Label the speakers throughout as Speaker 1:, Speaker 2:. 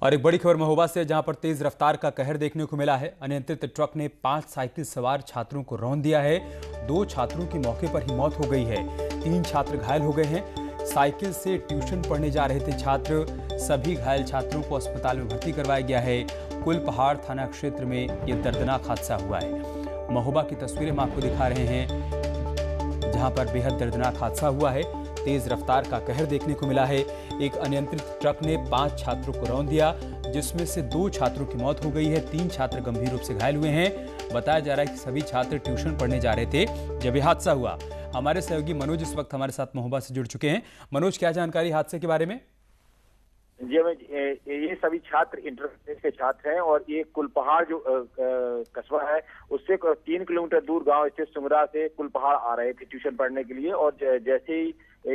Speaker 1: और एक बड़ी खबर महोबा से, जहां पर तेज रफ्तार का कहर देखने को मिला है। अनियंत्रित ट्रक ने 5 साइकिल सवार छात्रों को रौंद दिया है। 2 छात्रों की मौके पर ही मौत हो गई है। 3 छात्र घायल हो गए हैं। साइकिल से ट्यूशन पढ़ने जा रहे थे छात्र। सभी घायल छात्रों को अस्पताल में भर्ती करवाया गया है। कुलपहाड़ थाना क्षेत्र में यह दर्दनाक हादसा हुआ है। महोबा की तस्वीरें हम आपको दिखा रहे हैं, जहां पर बेहद दर्दनाक हादसा हुआ है। तेज रफ्तार का कहर देखने को मिला है। एक अनियंत्रित ट्रक ने 5 छात्रों को रौंद दिया, जिसमें से 2 छात्रों की मौत हो गई है। 3 छात्र गंभीर रूप से घायल हुए हैं। बताया जा रहा है कि सभी छात्र ट्यूशन पढ़ने जा रहे थे जब यह हादसा हुआ। हमारे सहयोगी मनोज इस वक्त हमारे साथ महोबा से जुड़ चुके हैं। मनोज, क्या जानकारी हादसे के बारे में?
Speaker 2: जी, ये सभी छात्र इंटर के छात्र हैं और ये कुलपहाड़ जो कस्बा है उससे 3 किलोमीटर दूर गांव स्थित सुमरा से कुलपहाड़ आ रहे थे ट्यूशन पढ़ने के लिए। और जैसे ही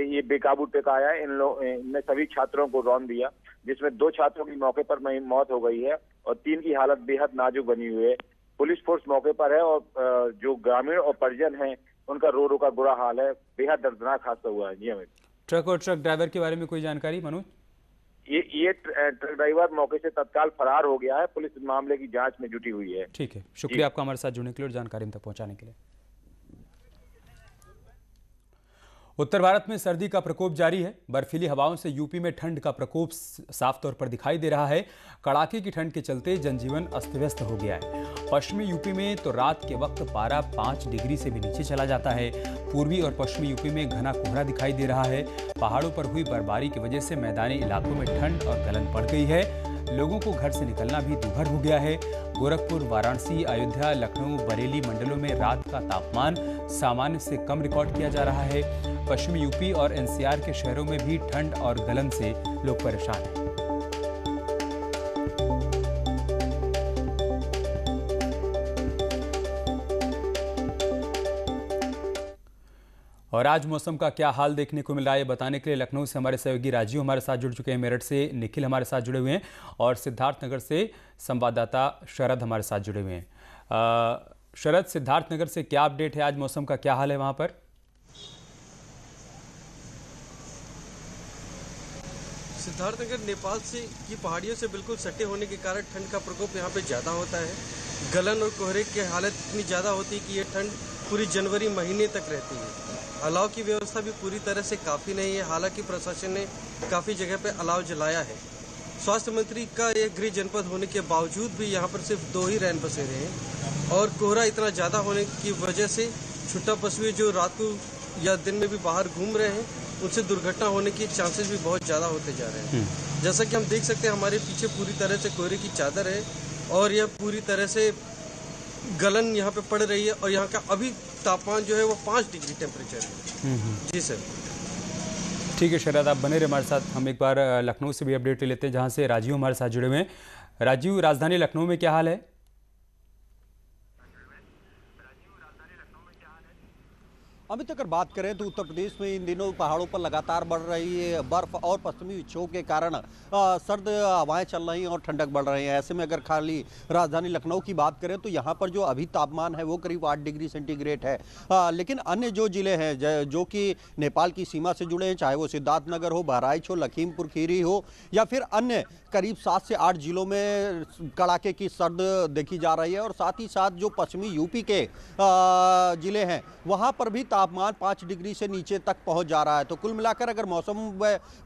Speaker 2: ये बेकाबू ट्रक आया, इनने सभी छात्रों को रौंद दिया, जिसमें 2 छात्रों की मौके पर मौत हो गई है और 3 की हालत बेहद नाजुक बनी हुई है। पुलिस फोर्स मौके पर है और जो ग्रामीण और परिजन हैं उनका रो का बुरा हाल है। बेहद दर्दनाक हादसा हुआ है। जी अमित,
Speaker 1: ट्रक और ट्रक ड्राइवर के बारे में कोई जानकारी मनोज?
Speaker 2: ये ट्रक ड्राइवर मौके से तत्काल फरार हो गया है। पुलिस मामले की जांच में जुटी हुई है।
Speaker 1: ठीक है, शुक्रिया आपका हमारे साथ जुड़ने के लिए और जानकारी हम तक पहुंचाने के लिए। उत्तर भारत में सर्दी का प्रकोप जारी है। बर्फीली हवाओं से यूपी में ठंड का प्रकोप साफ तौर पर दिखाई दे रहा है। कड़ाके की ठंड के चलते जनजीवन अस्त व्यस्त हो गया है। पश्चिमी यूपी में तो रात के वक्त पारा 5 डिग्री से भी नीचे चला जाता है। पूर्वी और पश्चिमी यूपी में घना कोहरा दिखाई दे रहा है। पहाड़ों पर हुई बर्फबारी की वजह से मैदानी इलाकों में ठंड और गलन बढ़ गई है। लोगों को घर से निकलना भी दूभर हो गया है। गोरखपुर, वाराणसी, अयोध्या, लखनऊ, बरेली मंडलों में रात का तापमान सामान्य से कम रिकॉर्ड किया जा रहा है। पश्चिमी यूपी और एनसीआर के शहरों में भी ठंड और गलन से लोग परेशान हैं। और आज मौसम का क्या हाल देखने को मिल रहा है, बताने के लिए लखनऊ से हमारे सहयोगी राजीव हमारे साथ जुड़ चुके हैं। मेरठ से निखिल हमारे साथ जुड़े हुए हैं और सिद्धार्थनगर से संवाददाता शरद हमारे साथ जुड़े हुए हैं। शरद, सिद्धार्थनगर से क्या अपडेट है? आज मौसम का क्या हाल है वहां पर?
Speaker 3: सिद्धार्थनगर नेपाल से की पहाड़ियों से बिल्कुल सटे होने के कारण ठंड का प्रकोप यहाँ पे ज़्यादा होता है। गलन और कोहरे की हालत इतनी ज़्यादा होती है कि ये ठंड पूरी जनवरी महीने तक रहती है। अलाव की व्यवस्था भी पूरी तरह से काफ़ी नहीं है। हालांकि प्रशासन ने काफ़ी जगह पे अलाव जलाया है। स्वास्थ्य मंत्री का ये गृह जनपद होने के बावजूद भी यहाँ पर सिर्फ 2 ही रैन बसेरे हैं और कोहरा इतना ज़्यादा होने की वजह से छुट्टा पशुए जो रात को या दिन में भी बाहर घूम रहे हैं, उनसे दुर्घटना होने की चांसेस भी बहुत ज़्यादा होते जा रहे हैं। जैसा कि हम देख सकते हैं, हमारे पीछे पूरी तरह से कोहरे की चादर है और यह पूरी तरह से गलन यहाँ पे पड़ रही है और यहाँ का अभी तापमान जो है वो 5 डिग्री टेम्परेचर है। जी सर।
Speaker 1: ठीक है शरद, आप बने रहे हमारे साथ। हम एक बार लखनऊ से भी अपडेट ले लेते हैं, जहाँ से राजीव हमारे साथ जुड़े हुए हैं। राजीव, राजधानी लखनऊ में क्या हाल है?
Speaker 4: अभी तक अगर बात करें तो उत्तर प्रदेश में इन दिनों पहाड़ों पर लगातार बढ़ रही है बर्फ और पश्चिमी विक्षोभ के कारण सर्द हवाएं चल रही हैं और ठंडक बढ़ रही है। ऐसे में अगर खाली राजधानी लखनऊ की बात करें तो यहाँ पर जो अभी तापमान है वो करीब 8 डिग्री सेंटीग्रेड है। लेकिन अन्य जो जिले हैं जो कि नेपाल की सीमा से जुड़े हैं, चाहे वो सिद्धार्थनगर हो, बहराइच हो, लखीमपुर खीरी हो या फिर अन्य करीब 7 से 8 जिलों में कड़ाके की सर्द देखी जा रही है। और साथ ही साथ जो पश्चिमी यूपी के जिले हैं वहाँ पर भी तापमान 5 डिग्री से नीचे तक पहुंच जा रहा है। तो कुल मिलाकर अगर मौसम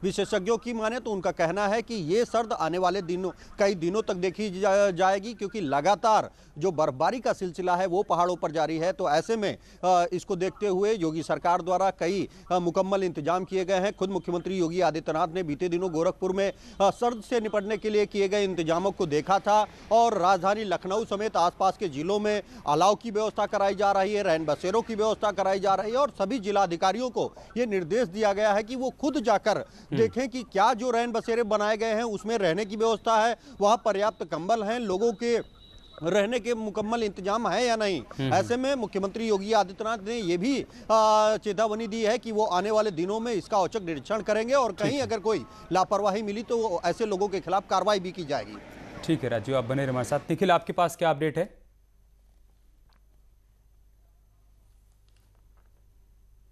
Speaker 4: विशेषज्ञों की माने तो उनका कहना है कि ये सर्द आने वाले दिनों कई दिनों तक देखी जाएगी, क्योंकि लगातार जो बर्फबारी का सिलसिला है वो पहाड़ों पर जारी है। तो ऐसे में इसको देखते हुए योगी सरकार द्वारा कई मुकम्मल इंतजाम किए गए हैं। खुद मुख्यमंत्री योगी आदित्यनाथ ने बीते दिनों गोरखपुर में सर्द से निपटने के लिए किए गए इंतजामों को देखा था और राजधानी लखनऊ समेत आसपास के जिलों में अलाव की व्यवस्था कराई जा रही है, रैन बसेरों की व्यवस्था कराई जा रही है और सभी जिलाधिकारियों को यह निर्देश दिया गया है कि वो खुद जाकर देखें कि क्या जो रैन बसेरे बनाए गए हैं उसमें रहने की व्यवस्था है, वहां पर्याप्त कंबल हैं, लोगों के रहने के मुकम्मल इंतजाम है या नहीं। ऐसे में मुख्यमंत्री योगी आदित्यनाथ ने यह भी चेतावनी दी है कि वो आने वाले दिनों में इसका औचक निरीक्षण करेंगे और कहीं अगर कोई लापरवाही मिली तो ऐसे लोगों के खिलाफ कार्रवाई भी की जाएगी।
Speaker 1: ठीक है राजीव, आप बने रहे हमारे साथ। निखिल, आपके पास क्या अपडेट है?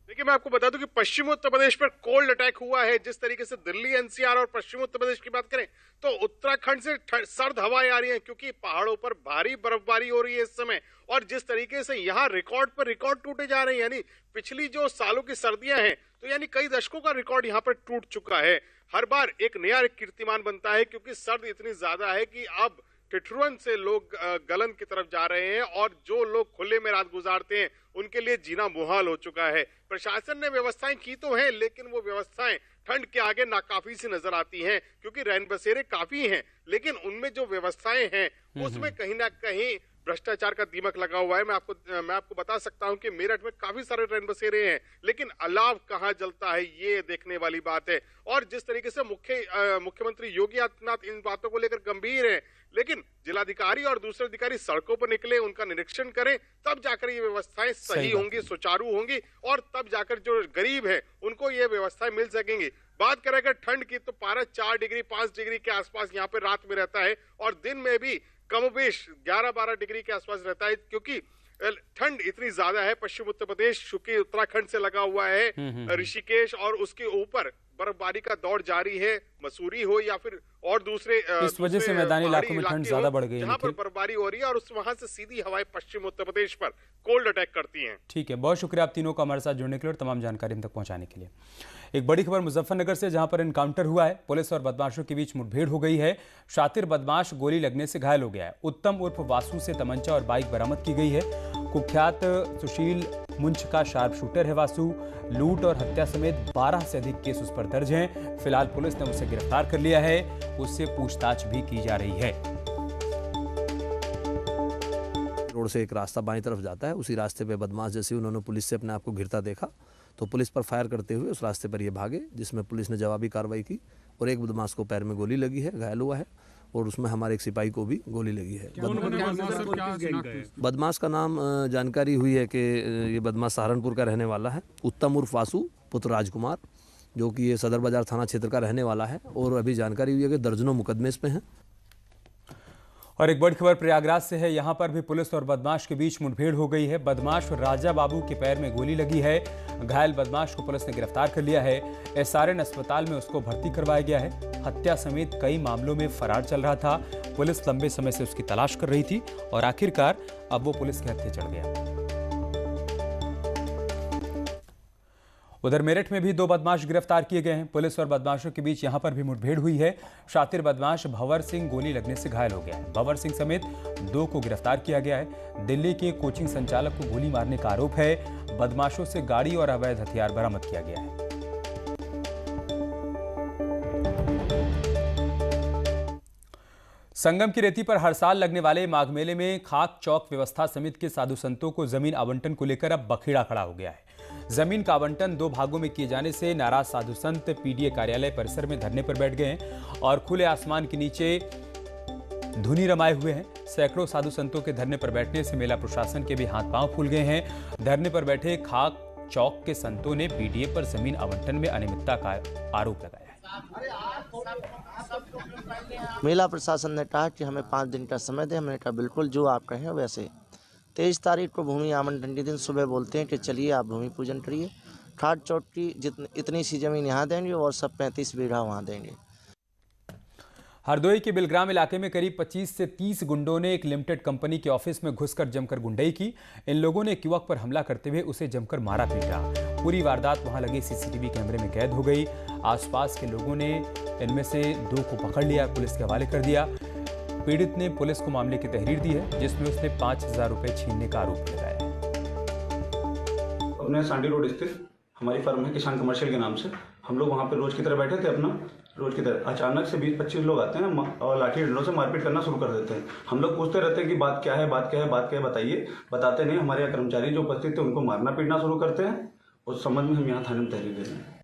Speaker 5: देखिए, मैं आपको बता दूं कि पश्चिमी उत्तर प्रदेश पर कोल्ड अटैक हुआ है। जिस तरीके से दिल्ली, एनसीआर और पश्चिमी उत्तर प्रदेश की बात करें तो उत्तराखंड से सर्द हवाएं आ रही हैं, क्योंकि पहाड़ों पर भारी बर्फबारी हो रही है इस समय। और जिस तरीके से यहाँ रिकॉर्ड पर रिकॉर्ड टूटे जा रहे हैं, यानी पिछली जो सालों की सर्दियां हैं तो यानी कई दशकों का रिकॉर्ड यहाँ पर टूट चुका है। हर बार एक नया कीर्तिमान बनता है, क्योंकि सर्द इतनी ज्यादा है कि अब ठिठुरन से लोग गलन की तरफ जा रहे हैं और जो लोग खुले में रात गुजारते हैं उनके लिए जीना मुहाल हो चुका है। प्रशासन ने व्यवस्थाएं की तो हैं, लेकिन वो व्यवस्थाएं ठंड के आगे नाकाफी सी नजर आती हैं, क्योंकि रैन बसेरे काफी हैं, लेकिन उनमें जो व्यवस्थाएं हैं उसमें कहीं ना कहीं भ्रष्टाचार का दीमक लगा हुआ है। मैं आपको बता सकता हूं कि मेरठ में काफी सारे रैन बसेरे हैं, लेकिन अलाव कहां जलता है ये देखने वाली बात है। और जिस तरीके से मुख्यमंत्री योगी आदित्यनाथ इन बातों को लेकर गंभीर हैं, लेकिन जिलाधिकारी और दूसरे अधिकारी सड़कों पर निकले, उनका निरीक्षण करें, तब जाकर ये व्यवस्थाएं सही होंगी, सुचारू होंगी और तब जाकर जो गरीब है उनको ये व्यवस्थाएं मिल सकेंगी। बात करें अगर ठंड की तो पारा 4 डिग्री 5 डिग्री के आसपास यहाँ पे रात में रहता है और दिन में भी कमोबेश 11-12 डिग्री के आसपास रहता है, क्योंकि ठंड इतनी ज्यादा है। पश्चिम उत्तर प्रदेश चूंकि उत्तराखंड से लगा हुआ है, ऋषिकेश और उसके ऊपर बर्फबारी का दौर जारी है, मसूरी हो या फिर और दूसरे
Speaker 1: इस वजह से मैदानी इलाकों में ठंड ज्यादा बढ़ गई है,
Speaker 5: जहां पर बर्फबारी हो रही है और वहां से सीधी हवाएं पश्चिम उत्तर प्रदेश पर कोल्ड अटैक करती हैं।
Speaker 1: ठीक है, बहुत शुक्रिया आप तीनों का हमारे साथ जुड़ने के लिए और तमाम जानकारी हम तक पहुंचाने के लिए। एक बड़ी खबर मुजफ्फरनगर से, जहां पर एनकाउंटर हुआ है। पुलिस और बदमाशों के बीच मुठभेड़ हो गई है। शातिर बदमाश गोली लगने से घायल हो गया है। उत्तम उर्फ वासु से तमंचा और बाइक बरामद की गई है। कुख्यात सुशील मुंच का शार्प शूटर है वासु। लूट और हत्या समेत 12 से अधिक केस उस पर दर्ज हैं। फिलहाल पुलिस ने उसे गिरफ्तार कर लिया है, उससे पूछताछ भी की जा रही है।
Speaker 6: रोड से एक रास्ता बाईं तरफ जाता है, उसी रास्ते पे बदमाश जैसे उन्होंने पुलिस से अपने आप को घिरता देखा तो पुलिस पर फायर करते हुए उस रास्ते पर ये भागे, जिसमें पुलिस ने जवाबी कार्रवाई की और एक बदमाश को पैर में गोली लगी है, घायल हुआ है और उसमें हमारे एक सिपाही को भी गोली लगी है। बदमाश का नाम जानकारी हुई है कि ये बदमाश सहारनपुर का रहने वाला है। उत्तम उर्फ वासु पुत्र राजकुमार, जो कि ये सदर बाजार थाना क्षेत्र का रहने वाला है और अभी जानकारी हुई है कि दर्जनों मुकदमे इस पे हैं।
Speaker 1: और एक बड़ी खबर प्रयागराज से है। यहां पर भी पुलिस और बदमाश के बीच मुठभेड़ हो गई है। बदमाश राजा बाबू के पैर में गोली लगी है। घायल बदमाश को पुलिस ने गिरफ्तार कर लिया है। एसआरएन अस्पताल में उसको भर्ती करवाया गया है। हत्या समेत कई मामलों में फरार चल रहा था। पुलिस लंबे समय से उसकी तलाश कर रही थी और आखिरकार अब वो पुलिस के हत्थे चढ़ गया। उधर मेरठ में भी 2 बदमाश गिरफ्तार किए गए हैं। पुलिस और बदमाशों के बीच यहां पर भी मुठभेड़ हुई है। शातिर बदमाश भंवर सिंह गोली लगने से घायल हो गया है। भंवर सिंह समेत 2 को गिरफ्तार किया गया है। दिल्ली के कोचिंग संचालक को गोली मारने का आरोप है। बदमाशों से गाड़ी और अवैध हथियार बरामद किया गया है। संगम की रेती पर हर साल लगने वाले माघ मेले में खाक चौक व्यवस्था समिति के साधु संतों को जमीन आवंटन को लेकर अब बखेड़ा खड़ा हो गया है। जमीन का आवंटन 2 भागों में किए जाने से नाराज साधु संत पीडीए कार्यालय परिसर में धरने पर बैठ गए हैं और खुले आसमान के नीचे धुनी रमाए हुए हैं। सैकड़ों साधु संतों के धरने पर बैठने से मेला प्रशासन के भी हाथ पांव फूल गए हैं। धरने पर बैठे खाक चौक के संतों ने पीडीए पर जमीन आवंटन में अनियमितता का आरोप लगाया है।
Speaker 7: मेला प्रशासन ने कहा कि हमें 5 दिन का समय दें। हमने कहा बिल्कुल, जो आप कहें वैसे। 23 तारीख को भूमि आवंटन के दिन सुबह बोलते हैं कि चलिए आप भूमि पूजन करिए। खाक चौक की इतनी सी जमीन यहाँ देंगे और सब 35 बीघा वहाँ देंगे।
Speaker 1: हरदोई के बिलग्राम इलाके में करीब 25 से 30 गुंडों ने एक लिमिटेड कंपनी के ऑफिस में घुसकर जमकर गुंडई की। इन लोगों ने एक युवक पर हमला करते हुए उसे जमकर मारा पीटा। पूरी वारदात वहां लगे सीसीटीवी कैमरे में कैद हो गई। आसपास के लोगों ने इनमें से 2 को पकड़ लिया, पुलिस के हवाले कर दिया। पीड़ित ने पुलिस को मामले की तहरीर दी है, जिसमें उसने 5000 रुपए छीनने का आरोप लगाया है।
Speaker 8: अपने सांडी रोड स्थित हमारी फर्म है किसान कमर्शियल के नाम से। हम लोग वहाँ पे रोज की तरह बैठे थे, अपना रोज की तरह अचानक से 20-25 लोग आते हैं और लाठी डंडों से मारपीट करना शुरू कर देते हैं। हम लोग पूछते रहते हैं कि बात क्या है, बात क्या है, बात क्या है, बताइए। बताते नहीं। हमारे यहाँ कर्मचारी जो उपस्थित थे उनको मारना पीटना शुरू करते हैं। उस संबंध में हम यहाँ थाने में तहरीर दे रहे हैं।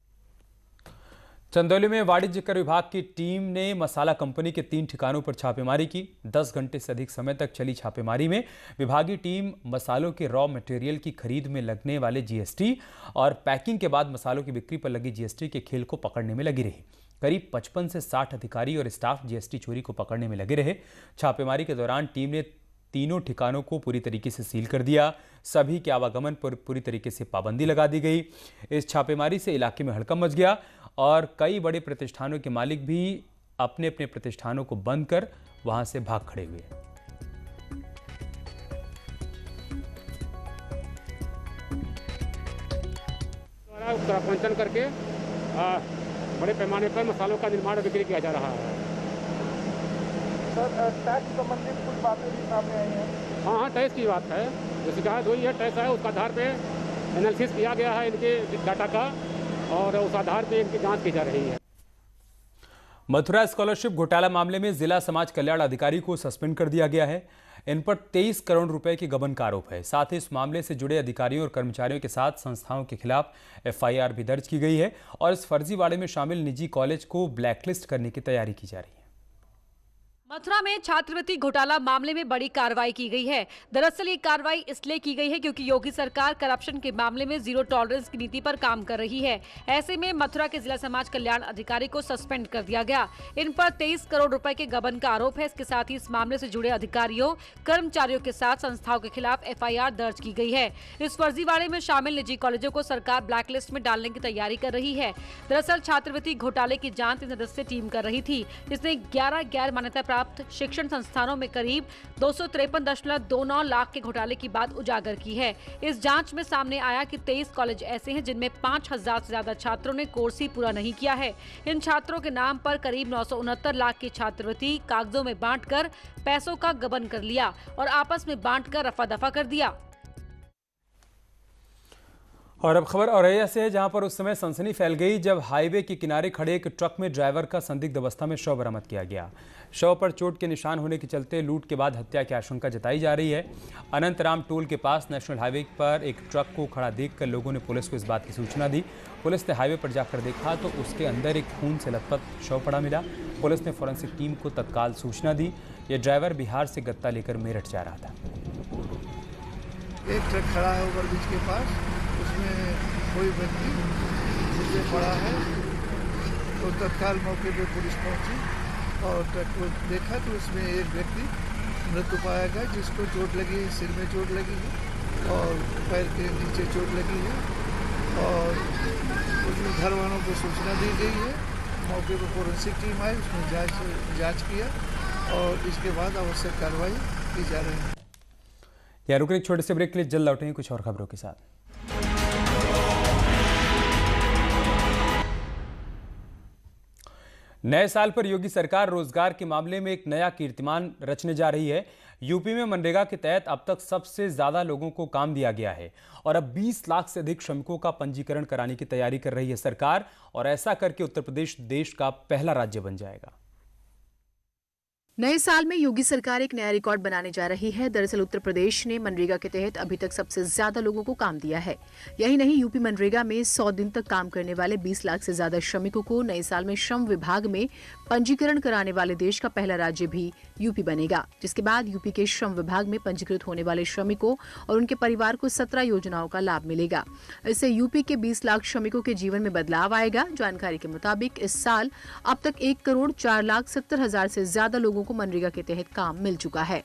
Speaker 1: चंदौली में वाणिज्य कर विभाग की टीम ने मसाला कंपनी के 3 ठिकानों पर छापेमारी की। 10 घंटे से अधिक समय तक चली छापेमारी में विभागीय टीम मसालों के रॉ मटेरियल की खरीद में लगने वाले जीएसटी और पैकिंग के बाद मसालों की बिक्री पर लगी जीएसटी के खेल को पकड़ने में लगी रही। करीब 55 से 60 अधिकारी और स्टाफ जीएसटी चोरी को पकड़ने में लगे रहे। छापेमारी के दौरान टीम ने तीनों ठिकानों को पूरी तरीके से सील कर दिया। सभी के आवागमन पर पूरी तरीके से पाबंदी लगा दी गई। इस छापेमारी से इलाके में हड़कंप मच गया और कई बड़े प्रतिष्ठानों के मालिक भी अपने अपने प्रतिष्ठानों को बंद कर वहां से भाग खड़े हुए।
Speaker 9: प्रबंधन करके बड़े पैमाने पर मसालों का निर्माण और बिक्री किया जा रहा है।
Speaker 10: सर, टैक्स संबंधित कुछ बातें भी सामने आई हैं।
Speaker 9: हाँ, टैक्स की बात है। जो शिकायत हुई है टैक्स है, उसका आधार पे एनालिसिस किया गया है इनके डाटा का और उस आधार पे इनकी जांच की जा रही है।
Speaker 1: मथुरा स्कॉलरशिप घोटाला मामले में जिला समाज कल्याण अधिकारी को सस्पेंड कर दिया गया है। इन पर 23 करोड़ रुपए के गबन का आरोप है। साथ ही इस मामले से जुड़े अधिकारियों और कर्मचारियों के साथ संस्थाओं के खिलाफ एफआईआर भी दर्ज की गई है और इस फर्जीवाड़े में शामिल निजी कॉलेज को ब्लैकलिस्ट करने की तैयारी की जा रही है।
Speaker 11: मथुरा में छात्रवृत्ति घोटाला मामले में बड़ी कार्रवाई की गई है। दरअसल ये कार्रवाई इसलिए की गई है क्योंकि योगी सरकार करप्शन के मामले में जीरो टॉलरेंस की नीति पर काम कर रही है। ऐसे में मथुरा के जिला समाज कल्याण अधिकारी को सस्पेंड कर दिया गया। इन पर 23 करोड़ रुपए के गबन का आरोप है। इसके साथ ही इस मामले से जुड़े अधिकारियों कर्मचारियों के साथ संस्थाओं के खिलाफ एफआईआर दर्ज की गई है। इस फर्जीवाड़े में शामिल निजी कॉलेजों को सरकार ब्लैकलिस्ट में डालने की तैयारी कर रही है। दरअसल छात्रवृत्ति घोटाले की जांच 3 सदस्यीय टीम कर रही थी, जिसने 11 गैर मान्यता प्राप्त शिक्षण संस्थानों में करीब 253.29 लाख के घोटाले की बात उजागर की है। इस जांच में सामने आया कि 23 कॉलेज ऐसे हैं जिनमें 5000 से ज्यादा छात्रों ने कोर्स ही पूरा नहीं किया है। इन छात्रों के नाम पर करीब 969 लाख की छात्रवृत्ति कागजों में बांटकर पैसों का गबन कर लिया और आपस में बांटकर रफा दफा कर दिया।
Speaker 1: और अब खबर औरैया से है, जहां पर उस समय सनसनी फैल गई जब हाईवे के किनारे खड़े एक ट्रक में ड्राइवर का संदिग्ध अवस्था में शव बरामद किया गया। शव पर चोट के निशान होने के चलते लूट के बाद हत्या की आशंका जताई जा रही है। अनंतराम टोल के पास नेशनल हाईवे पर एक ट्रक को खड़ा देखकर लोगों ने पुलिस को इस बात की सूचना दी। पुलिस ने हाईवे पर जाकर देखा तो उसके अंदर एक खून से लथपथ शव पड़ा मिला। पुलिस ने फॉरेंसिक टीम को तत्काल सूचना दी। यह ड्राइवर बिहार से गत्ता लेकर मेरठ जा रहा था।
Speaker 10: एक ट्रक खड़ा है ओवरब्रिज के पास, उसमें कोई व्यक्ति नीचे पड़ा है तो तत्काल मौके पे पुलिस पहुंची और ट्रक को देखा तो उसमें एक व्यक्ति मृत्यु पाया गया, जिसको चोट लगी है, सिर में चोट लगी है और पैर के नीचे चोट लगी है और उसमें घर वालों को सूचना दी गई है। मौके पर फोरेंसिक टीम आई, उसने जाँच किया और इसके बाद आवश्यक कार्रवाई की जा रही है।
Speaker 1: या रुक एक छोटे से ब्रेक के लिए, जल्द लौटेंगे कुछ और खबरों के साथ। नए साल पर योगी सरकार रोजगार के मामले में एक नया कीर्तिमान रचने जा रही है। यूपी में मनरेगा के तहत अब तक सबसे ज्यादा लोगों को काम दिया गया है और अब 20 लाख से अधिक श्रमिकों का पंजीकरण कराने की तैयारी कर रही है सरकार और ऐसा करके उत्तर प्रदेश देश का पहला राज्य बन जाएगा।
Speaker 12: नए साल में योगी सरकार एक नया रिकॉर्ड बनाने जा रही है। दरअसल उत्तर प्रदेश ने मनरेगा के तहत अभी तक सबसे ज्यादा लोगों को काम दिया है। यही नहीं, यूपी मनरेगा में 100 दिन तक काम करने वाले 20 लाख से ज्यादा श्रमिकों को नए साल में श्रम विभाग में पंजीकरण कराने वाले देश का पहला राज्य भी यूपी बनेगा, जिसके बाद यूपी के श्रम विभाग में पंजीकृत होने वाले श्रमिकों और उनके परिवार को 17 योजनाओं का लाभ मिलेगा। इससे यूपी के 20 लाख श्रमिकों के जीवन में बदलाव आएगा। जानकारी के मुताबिक इस साल अब तक 1,04,70,000 से ज्यादा लोगों को मनरेगा के तहत काम मिल चुका है।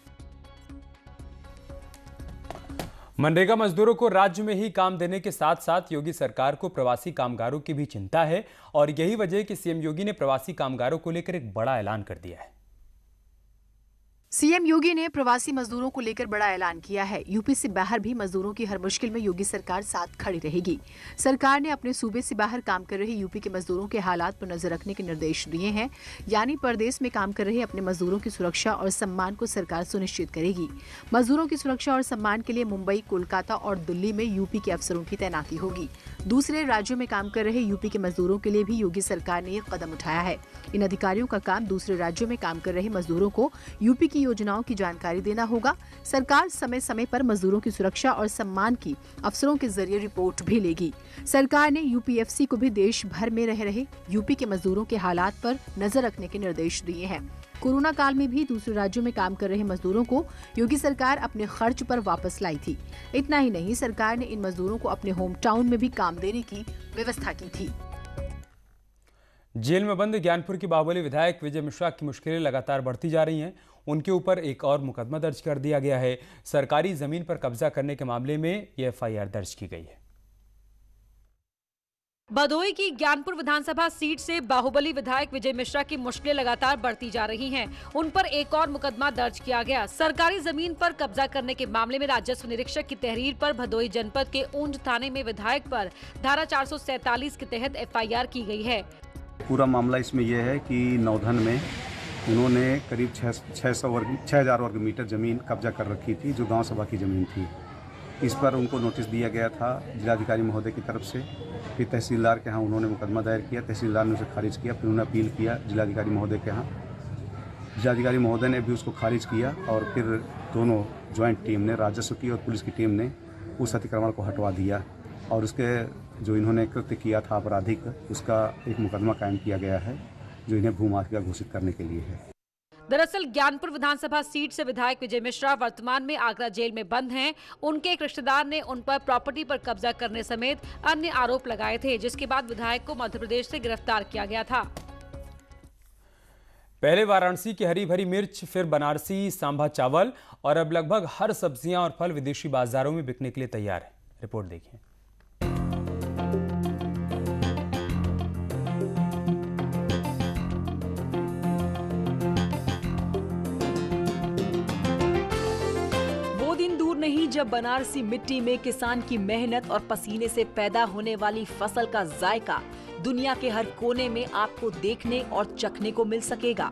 Speaker 1: मनरेगा मजदूरों को राज्य में ही काम देने के साथ साथ योगी सरकार को प्रवासी कामगारों की भी चिंता है और यही वजह है कि सीएम योगी ने प्रवासी कामगारों को लेकर एक बड़ा ऐलान कर दिया है।
Speaker 12: सीएम योगी ने प्रवासी मजदूरों को लेकर बड़ा ऐलान किया है। यूपी से बाहर भी मजदूरों की हर मुश्किल में योगी सरकार साथ खड़ी रहेगी। सरकार ने अपने सूबे से बाहर काम कर रहे यूपी के मजदूरों के हालात पर नजर रखने के निर्देश दिए हैं। यानी परदेश में काम कर रहे अपने मजदूरों की सुरक्षा और सम्मान को सरकार सुनिश्चित करेगी। मजदूरों की सुरक्षा और सम्मान के लिए मुंबई, कोलकाता और दिल्ली में यूपी के अफसरों की तैनाती होगी। दूसरे राज्यों में काम कर रहे यूपी के मजदूरों के लिए भी योगी सरकार ने एक कदम उठाया है। इन अधिकारियों का काम दूसरे राज्यों में काम कर रहे मजदूरों को यूपी की योजनाओं की जानकारी देना होगा। सरकार समय समय पर मजदूरों की सुरक्षा और सम्मान की अफसरों के जरिए रिपोर्ट भी लेगी। सरकार ने यूपीएफसी को भी देश भर में रह रहे यूपी के मजदूरों के हालात पर नजर रखने के निर्देश दिए हैं। कोरोना काल में भी दूसरे राज्यों में काम कर रहे मजदूरों को योगी सरकार अपने खर्च पर वापस लाई थी। इतना ही नहीं, सरकार ने इन मजदूरों को अपने होम टाउन में भी काम देने की व्यवस्था की थी।
Speaker 1: जेल में बंद ज्ञानपुर की बाहुबली विधायक विजय मिश्रा की मुश्किलें लगातार बढ़ती जा रही हैं। उनके ऊपर एक और मुकदमा दर्ज कर दिया गया है। सरकारी जमीन पर कब्जा करने के मामले में ये FIR दर्ज की गई है।
Speaker 11: भदोही की ज्ञानपुर विधानसभा सीट से बाहुबली विधायक विजय मिश्रा की मुश्किलें लगातार बढ़ती जा रही हैं। उन पर एक और मुकदमा दर्ज किया गया। सरकारी जमीन पर कब्जा करने के मामले में राजस्व निरीक्षक की तहरीर पर भदोही जनपद के ऊंट थाने में विधायक पर धारा 447 के तहत FIR की गई है।
Speaker 13: पूरा मामला इसमें यह है कि नौधन में उन्होंने करीब 6,000 वर्ग मीटर जमीन कब्जा कर रखी थी, जो गाँव सभा की जमीन थी। इस पर उनको नोटिस दिया गया था जिलाधिकारी महोदय की तरफ से। फिर तहसीलदार के यहाँ उन्होंने मुकदमा दायर किया, तहसीलदार ने उसे खारिज किया। फिर उन्होंने अपील किया जिलाधिकारी महोदय के यहाँ, जिलाधिकारी महोदय ने भी उसको खारिज किया और फिर दोनों ज्वाइंट टीम ने, राजस्व की और पुलिस की टीम ने उस अतिक्रमण को हटवा दिया और उसके जो इन्होंने कृत्य किया था आपराधिक, उसका एक मुकदमा कायम किया गया है जो इन्हें भूमाफिया घोषित करने के लिए है।
Speaker 11: दरअसल ज्ञानपुर विधानसभा सीट से विधायक विजय मिश्रा वर्तमान में आगरा जेल में बंद हैं। उनके एक रिश्तेदार ने उन पर प्रॉपर्टी पर कब्जा करने समेत अन्य आरोप लगाए थे, जिसके बाद विधायक को मध्य प्रदेश से गिरफ्तार किया गया था।
Speaker 1: पहले वाराणसी की हरी भरी मिर्च, फिर बनारसी सांभा चावल और अब लगभग हर सब्जियां और फल विदेशी बाजारों में बिकने के लिए तैयार है। रिपोर्ट देखिए।
Speaker 14: नहीं जब बनारसी मिट्टी में किसान की मेहनत और पसीने से पैदा होने वाली फसल का जायका दुनिया के हर कोने में आपको देखने और चखने को मिल सकेगा।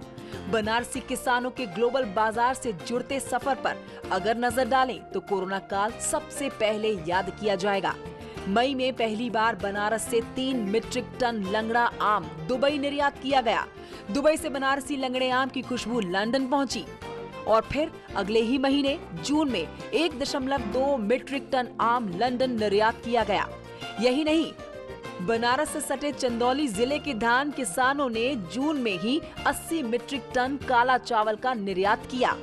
Speaker 14: बनारसी किसानों के ग्लोबल बाजार से जुड़ते सफर पर अगर नजर डालें तो कोरोना काल सबसे पहले याद किया जाएगा। मई में पहली बार बनारस से 3 मीट्रिक टन लंगड़ा आम दुबई निर्यात किया गया। दुबई से बनारसी लंगड़े आम की खुशबू लंदन पहुंची और फिर अगले ही महीने जून में 1.2 मीट्रिक टन आम लंदन निर्यात किया गया। यही नहीं, बनारस से सटे चंदौली जिले के धान किसानों ने जून में ही 80 मीट्रिक टन काला चावल का निर्यात किया।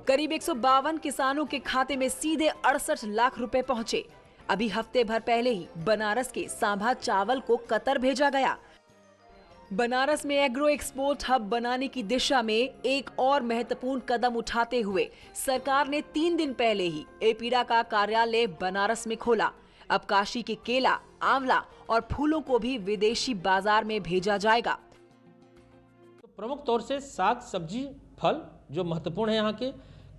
Speaker 14: करीब 152 किसानों के खाते में सीधे 68 लाख रुपए पहुंचे। अभी हफ्ते भर पहले ही बनारस के सांभा चावल को कतर भेजा गया। बनारस में एग्रो एक्सपोर्ट हब बनाने की दिशा में एक और महत्वपूर्ण कदम उठाते हुए सरकार ने 3 दिन पहले ही एपीडा का कार्यालय बनारस में खोला। अब काशी के केला, आंवला और फूलों को भी विदेशी बाजार में भेजा जाएगा।
Speaker 15: तो प्रमुख तौर से साग, सब्जी, फल जो महत्वपूर्ण है यहाँ के,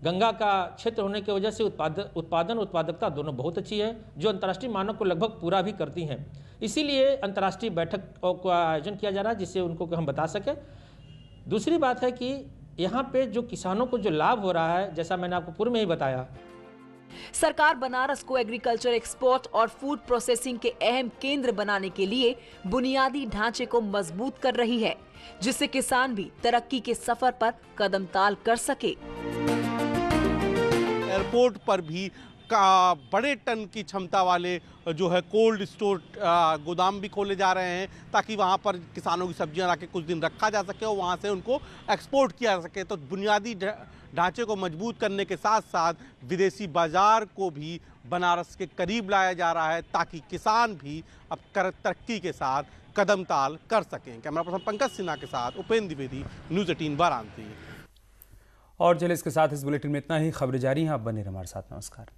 Speaker 15: गंगा का क्षेत्र होने की वजह से उत्पादकता दोनों बहुत अच्छी है, जो अंतर्राष्ट्रीय मानक को लगभग पूरा भी करती हैं। इसीलिए अंतर्राष्ट्रीय बैठक का आयोजन किया जा रहा है जिससे उनको हम बता सकें। दूसरी बात है कि यहाँ पे जो किसानों को जो लाभ हो रहा है, जैसा मैंने आपको पूर्व में ही बताया,
Speaker 14: सरकार बनारस को एग्रीकल्चर एक्सपोर्ट और फूड प्रोसेसिंग के अहम केंद्र बनाने के लिए बुनियादी ढांचे को मजबूत कर रही है, जिससे किसान भी तरक्की के सफर पर कदम ताल कर सके।
Speaker 16: एयरपोर्ट पर भी बड़े टन की क्षमता वाले जो है कोल्ड स्टोर गोदाम भी खोले जा रहे हैं, ताकि वहां पर किसानों की सब्जियां लाके कुछ दिन रखा जा सके और वहां से उनको एक्सपोर्ट किया जा सके। तो बुनियादी ढांचे को मजबूत करने के साथ साथ विदेशी बाजार को भी बनारस के करीब लाया जा रहा है, ताकि किसान भी अब तरक्की के साथ कदम ताल कर सकें। कैमरा पर्सन पंकज सिन्हा के साथ उपेंद्र द्विवेदी, न्यूज़ 18 वाराणसी।
Speaker 1: और चलिए इसके साथ इस बुलेटिन में इतना ही। खबरें जारी हैं, आप बने रहिए हमारे साथ। नमस्कार।